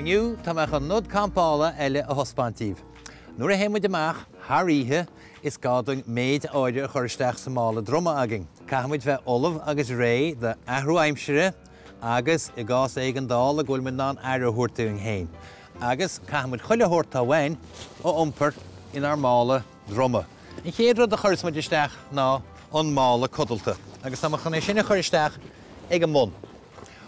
Aniu tá meach an Nodanna Campála eile a hospantíh. Nuair a héimiid amach, tháríthe is gádún méid áide a choristeach sa Mhála Droma agin. Caithmuid bheith olamh agus ré de ahrú aimsire agus I gás éigean dála ghfuil man ná aire thuirtúing héin. Agus caithmuid chuile thuirtá bhain ó iompar in ar Mhála Droma. In chéad rud a chuirsmuid isteach ná an mála codalta. Agus tá chuna sinna choristeach ag an mún.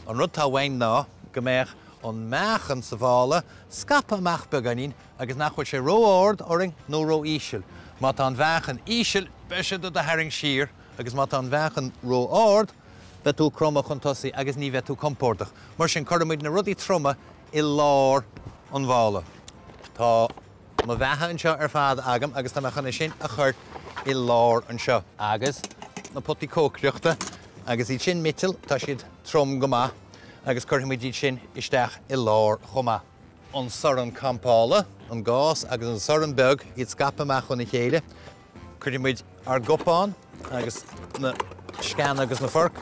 An rud tá bhain ná go mbeadh an meachan sa bhála scapa amach beganín agus nachfuil sé róáard oring nó ró íseal. Má tá an bheachan íseal beise do a herring sír agus má tá an bheachan róáard bheitú croma chun tosaí agus ní bheitú compórtach. Mar sin chuirmuid na rudaí troma I lár an bhála. Tá má bheatha anseo ar fhada agam agus tá chuna sin a chuirt I lár anseo. Agus na potí cócreachta agus í sin mitil tá siad trom go maith agus chuirmuid sin isteach I lár chomá. An Insíonn Campála, an gás agus an soran beg iad scapa amach chun na chéile. Chuirmuid ar gopán agus na scan agus na forc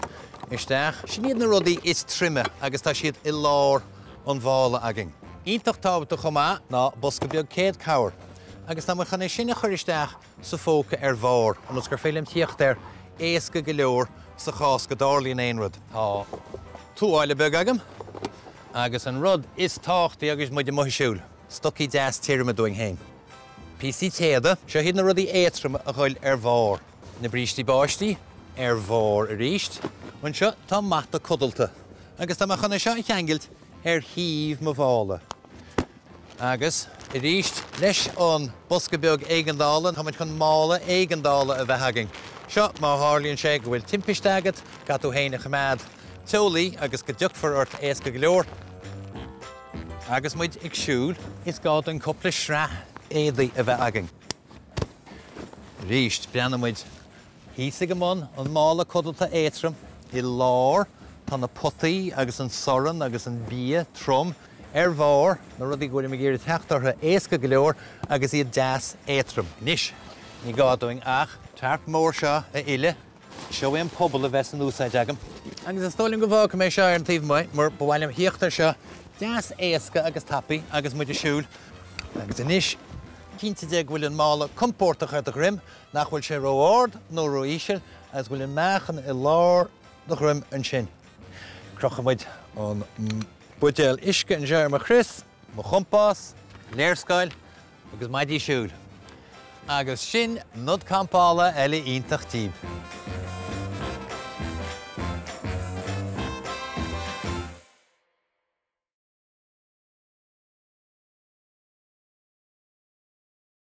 isteach. Sin iad na rudaí is trimme agus tá siad I lár an bhála agin. Iontach tabhaichtach chomá ná bosca beag céad cabhair. Agus tá chuna sinna chuir isteach sa fóca ar bhár an os gur félim tíocht ar éasca go leor sa chás go dárlaíon éon rud. Tá túáile beg agam agus an rud is táchtaí agus muid mo siúil. Stocí deas tíirme doing héin. PC téada seo hid na rudaí éitrim a ghail ar bhár. Na brístí báistí ar bhár a ríist. An seo tá mata codalta. Agus tá chuna seo I cheangailt ar híomh mo bhála. Agus I ríist leis an bosca beag éigeandála tá muid chun mála éigeandála a bheith agin. Seo má hálíonn sé go bhfuil timpiste agat gatú héine chamád teolaí agus go deachfar ort éasca go leor. Agus muid ag siúil is gád an coppla sra éadaí a bheith agin. Ríist breanna muid hísa go món an mála codalta éitrim I lár tá na potaí agus an soran agus an bia trom ar bhár na rudaí gúil me géir teachtartha éasca go leor agus iad deas éitrim. Nis ní gádúing ach tarp mór seo a ile seo an pobl a bheits an úsáid agam. Agus an stólim go bhá go mé seo ar an taobh mai mar bhhailm híochtar seo deas éasca agus tapaí agus muid a siúil. Agus inis cínta de bhfuil an mála compórtach ar do ghrim nach bhfuil sé róáard nó ró íseal agus bhfuil an meachan I lár do ghrim an sin. Crocha muid an buidéal isce an dearm a chris, mo chompás, léirscail agus maidí siúil. Agus sin Nodanna Campála eile iontach tíb.